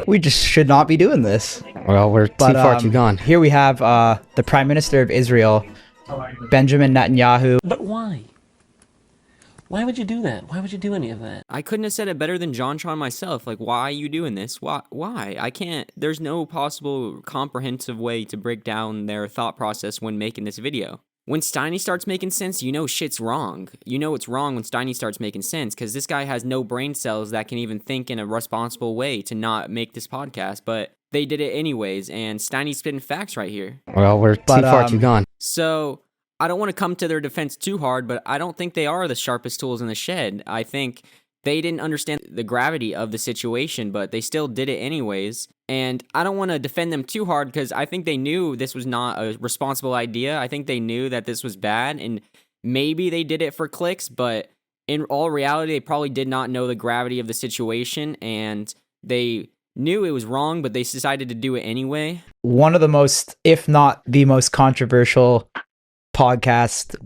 We just should not be doing this. Well, we're too far too gone. Here we have the Prime Minister of Israel, Benjamin Netanyahu. But why? Why would you do that? Why would you do any of that? I couldn't have said it better than JonTron myself. Like, why are you doing this? Why? I can't. There's no possible comprehensive way to break down their thought process when making this video. When Steiny starts making sense, you know shit's wrong. You know it's wrong when Steiny starts making sense, because this guy has no brain cells that can even think in a responsible way to not make this podcast, but they did it anyways, and Steiny's spitting facts right here. Well, we're too far too gone. So, I don't want to come to their defense too hard, but I don't think they are the sharpest tools in the shed. I think they didn't understand the gravity of the situation, but they still did it anyways. And I don't want to defend them too hard because I think they knew this was not a responsible idea. I think they knew that this was bad, and maybe they did it for clicks, but in all reality, they probably did not know the gravity of the situation, and they knew it was wrong, but they decided to do it anyway. One of the most, if not the most controversial podcast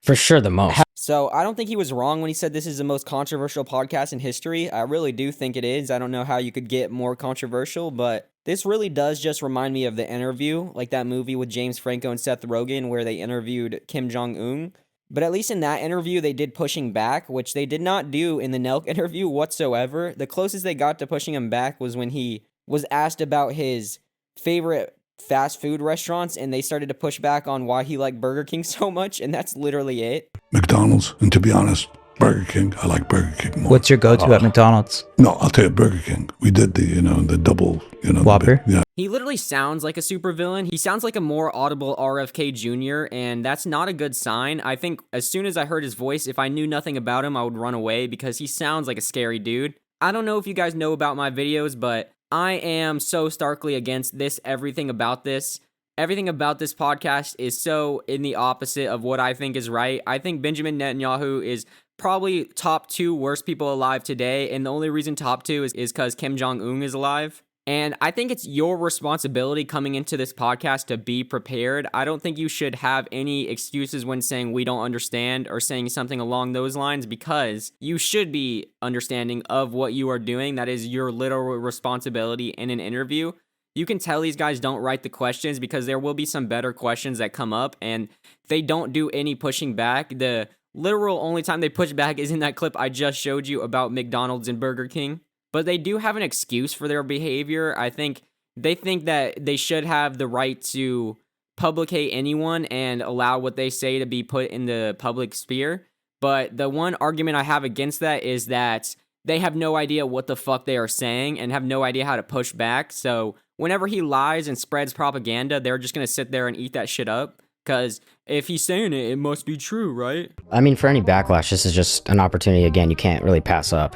for sure the most. So I don't think he was wrong when he said this is the most controversial podcast in history. I really do think it is. I don't know how you could get more controversial, but this really does just remind me of The Interview, like that movie with James Franco and Seth Rogen where they interviewed Kim Jong-un. But at least in that interview, they did pushing back, which they did not do in the Nelk interview whatsoever. The closest they got to pushing him back was when he was asked about his favorite fast food restaurants, and they started to push back on why he liked Burger King so much, and that's literally it. McDonald's, and to be honest, Burger King, I like Burger King more. What's your go-to at McDonald's? No, I'll tell you Burger King. We did the double, Whopper? Yeah. He literally sounds like a supervillain. He sounds like a more audible RFK Jr., and that's not a good sign. I think as soon as I heard his voice, if I knew nothing about him, I would run away because he sounds like a scary dude. I don't know if you guys know about my videos, but I am so starkly against this. Everything about this podcast is so in the opposite of what I think is right. I think Benjamin Netanyahu is probably top 2 worst people alive today, and the only reason top 2 is because Kim Jong-un is alive. And I think it's your responsibility coming into this podcast to be prepared. I don't think you should have any excuses when saying we don't understand or saying something along those lines, because you should be understanding of what you are doing. That is your literal responsibility in an interview. You can tell these guys don't write the questions because there will be some better questions that come up, and they don't do any pushing back. The literal only time they push back is in that clip I just showed you about McDonald's and Burger King. But they do have an excuse for their behavior. I think they think that they should have the right to publicate anyone and allow what they say to be put in the public sphere. But the one argument I have against that is that they have no idea what the fuck they are saying and have no idea how to push back. So whenever he lies and spreads propaganda, they're just going to sit there and eat that shit up. Because if he's saying it, it must be true, right? I mean, for any backlash, this is just an opportunity, again, you can't really pass up.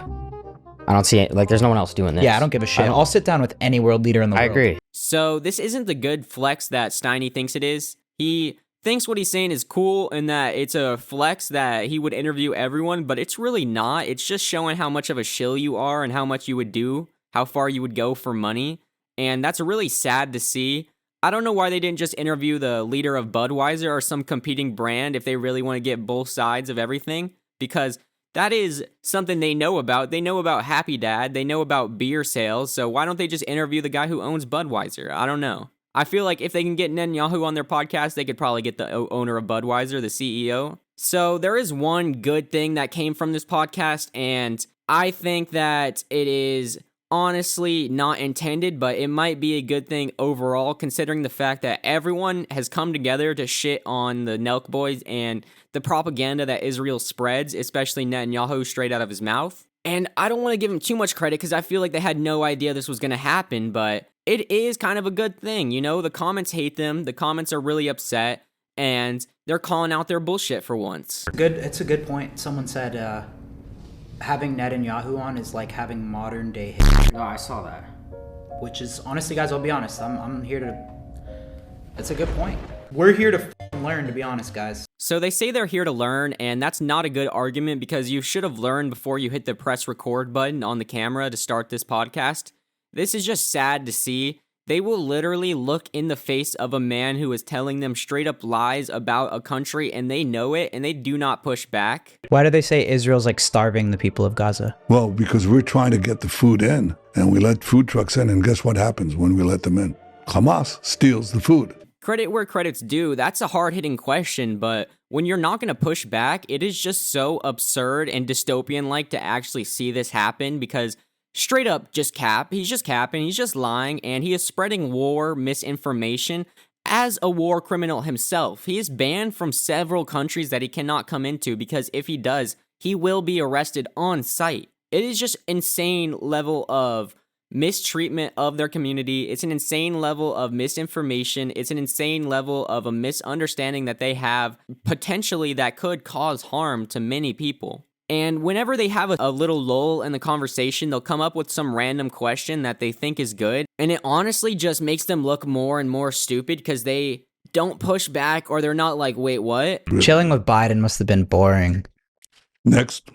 I don't see it. Like, there's no one else doing this. Yeah, I don't give a shit. I'll sit down with any world leader in the world. I agree. So this isn't the good flex that Steiny thinks it is. He thinks what he's saying is cool and that it's a flex that he would interview everyone, but it's really not. It's just showing how much of a shill you are and how much you would do, how far you would go for money. And that's really sad to see. I don't know why they didn't just interview the leader of Budweiser or some competing brand if they really want to get both sides of everything, because that is something they know about. They know about Happy Dad. They know about beer sales. So why don't they just interview the guy who owns Budweiser? I don't know. I feel like if they can get Netanyahu on their podcast, they could probably get the owner of Budweiser, the CEO. So there is one good thing that came from this podcast, and I think that it is honestly not intended, but it might be a good thing overall, considering the fact that everyone has come together to shit on the Nelk boys and the propaganda that Israel spreads, especially Netanyahu straight out of his mouth. And I don't want to give him too much credit because I feel like they had no idea this was going to happen, but it is kind of a good thing. You know, the comments hate them, the comments are really upset, and they're calling out their bullshit for once. It's a good point. Someone said, having Netanyahu on is like having modern day history. Oh, I saw that. Which is, honestly, guys, I'll be honest. I'm here to... That's a good point. We're here to learn, to be honest, guys. So they say they're here to learn, and that's not a good argument because you should have learned before you hit the press record button on the camera to start this podcast. This is just sad to see. They will literally look in the face of a man who is telling them straight up lies about a country, and they know it, and they do not push back. Why do they say Israel's like starving the people of Gaza? Well, because we're trying to get the food in, and we let food trucks in, and guess what happens when we let them in? Hamas steals the food. Credit where credit's due. That's a hard-hitting question, but when you're not going to push back, it is just so absurd and dystopian-like to actually see this happen, because straight up just cap. He's just capping. He's just lying, and he is spreading war misinformation as a war criminal himself. He is banned from several countries that he cannot come into, because if he does, he will be arrested on site. It is just insane level of mistreatment of their community. It's an insane level of misinformation. It's an insane level of a misunderstanding that they have potentially that could cause harm to many people. And whenever they have a little lull in the conversation, they'll come up with some random question that they think is good. And it honestly just makes them look more and more stupid because they don't push back, or they're not like, wait, what? Chilling with Biden must have been boring. Next.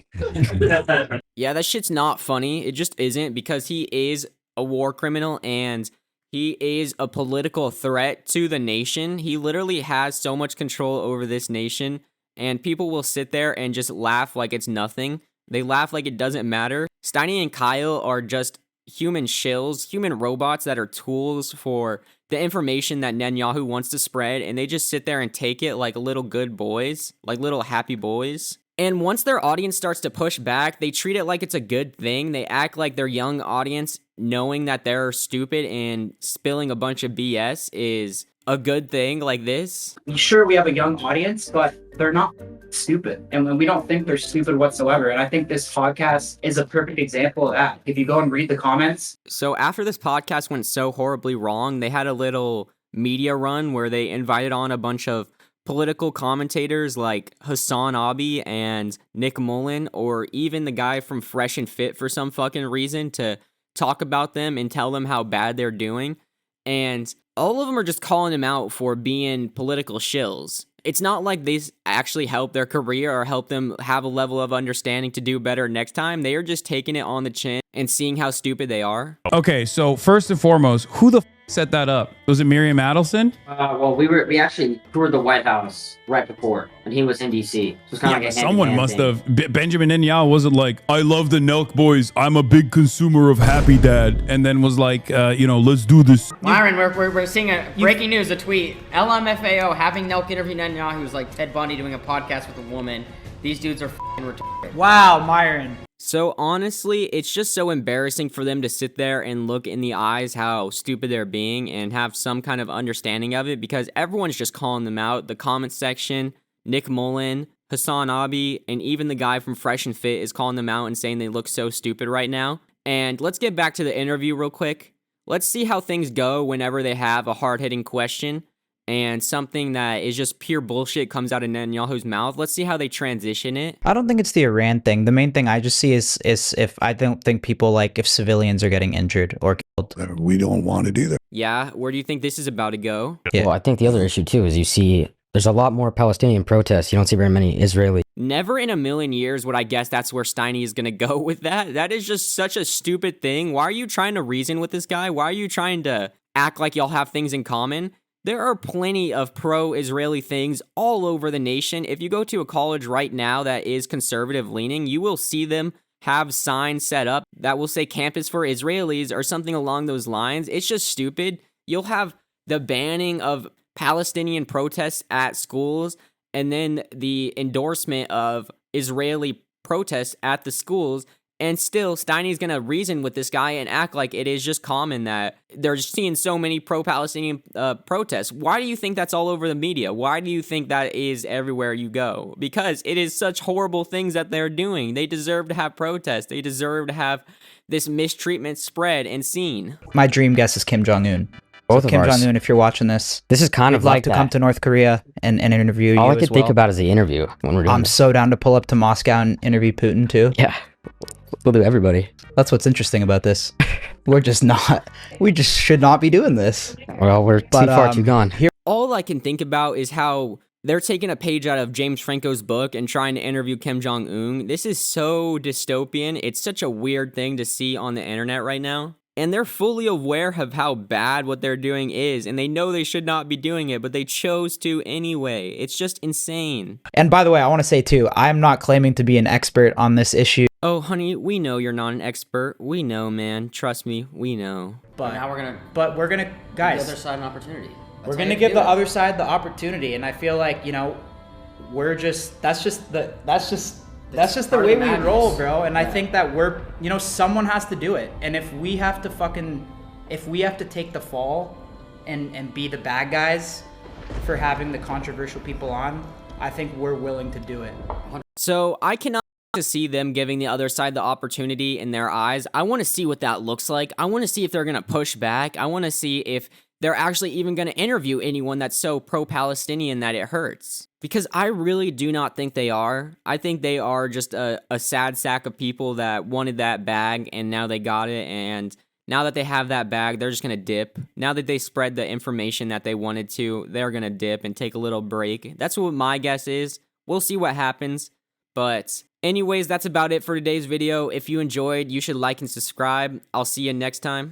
Yeah, that shit's not funny. It just isn't, because he is a war criminal and he is a political threat to the nation. He literally has so much control over this nation, and people will sit there and just laugh like it's nothing. They laugh like it doesn't matter. Steiny and Kyle are just human shills, human robots that are tools for the information that Netanyahu wants to spread, and they just sit there and take it like little good boys, like little happy boys. And once their audience starts to push back, they treat it like it's a good thing. They act like their young audience, knowing that they're stupid and spilling a bunch of BS, is a good thing like this. Sure, we have a young audience, but they're not stupid. And we don't think they're stupid whatsoever. And I think this podcast is a perfect example of that. If you go and read the comments. So after this podcast went so horribly wrong, they had a little media run where they invited on a bunch of political commentators like Hassan Abi and Nick Mullen, or even the guy from Fresh and Fit for some fucking reason, to talk about them and tell them how bad they're doing. And all of them are just calling them out for being political shills. It's not like these actually help their career or help them have a level of understanding to do better next time. They are just taking it on the chin and seeing how stupid they are. Okay, so first and foremost, who the set that up? Was it Miriam Adelson? Well, we actually toured the White House right before, and he was in D.C. So it's kind of like a someone must thing. have. Benjamin Netanyahu wasn't like, I love the Nelk boys. I'm a big consumer of Happy Dad, and then was like, let's do this. Myron, we're seeing a breaking news, a tweet. LMFAO having Nelk interview Netanyahu, who's like Ted Bundy doing a podcast with a woman. These dudes are f***ing retarded. Wow, Myron. So honestly, it's just so embarrassing for them to sit there and look in the eyes how stupid they're being and have some kind of understanding of it, because everyone's just calling them out. The comment section, Nick Mullen, Hassan Abi, and even the guy from Fresh and Fit is calling them out and saying they look so stupid right now. And let's get back to the interview real quick. Let's see how things go whenever they have a hard-hitting question and something that is just pure bullshit comes out of Netanyahu's mouth. Let's see how they transition it. I don't think it's the Iran thing. The main thing I just see is if I don't think people like if civilians are getting injured or killed. We don't want it either. Yeah, where do you think this is about to go? Yeah. Well, I think the other issue too is you see there's a lot more Palestinian protests. You don't see very many Israeli. Never in a million years would I guess that's where Steiny is going to go with that. That is just such a stupid thing. Why are you trying to reason with this guy? Why are you trying to act like y'all have things in common? There are plenty of pro-Israeli things all over the nation. If you go to a college right now that is conservative-leaning, you will see them have signs set up that will say campus for Israelis or something along those lines. It's just stupid. You'll have the banning of Palestinian protests at schools and then the endorsement of Israeli protests at the schools. And still, Steiny's going to reason with this guy and act like it is just common that they're just seeing so many pro-Palestinian protests. Why do you think that's all over the media? Why do you think that is everywhere you go? Because it is such horrible things that they're doing. They deserve to have protests. They deserve to have this mistreatment spread and seen. My dream guess is Kim Jong-un. Both So of Kim ours. Jong-un, if you're watching this, This is kind I'd of love like to that. come to North Korea and interview All you I could as think well. about is the interview when we're doing I'm this. so down to pull up to Moscow and interview Putin too. Yeah, we'll do everybody. That's what's interesting about this. We just should not be doing this. Well, we're too far too gone. Here, All I can think about is how they're taking a page out of James Franco's book and trying to interview Kim Jong-un. This is so dystopian. It's such a weird thing to see on the internet right now. And they're fully aware of how bad what they're doing is, and they know they should not be doing it, but they chose to anyway. It's just insane. And by the way, I want to say too, I'm not claiming to be an expert on this issue. Oh, honey, we know you're not an expert. We know, man. Trust me, we know. But now we're gonna guys, give the other side an opportunity. We're gonna give the other side the opportunity, and I feel like, you know, that's just the way we roll, bro. And I think that someone has to do it. And if we have to take the fall and be the bad guys for having the controversial people on, I think we're willing to do it. So I cannot to see them giving the other side the opportunity in their eyes. I want to see what that looks like. I want to see if they're gonna push back. I want to see if they're actually even going to interview anyone that's so pro-Palestinian that it hurts. Because I really do not think they are. I think they are just a sad sack of people that wanted that bag, and now they got it, and now that they have that bag, they're just going to dip. Now that they spread the information that they wanted to, they're going to dip and take a little break. That's what my guess is. We'll see what happens. But anyways, that's about it for today's video. If you enjoyed, you should like and subscribe. I'll see you next time.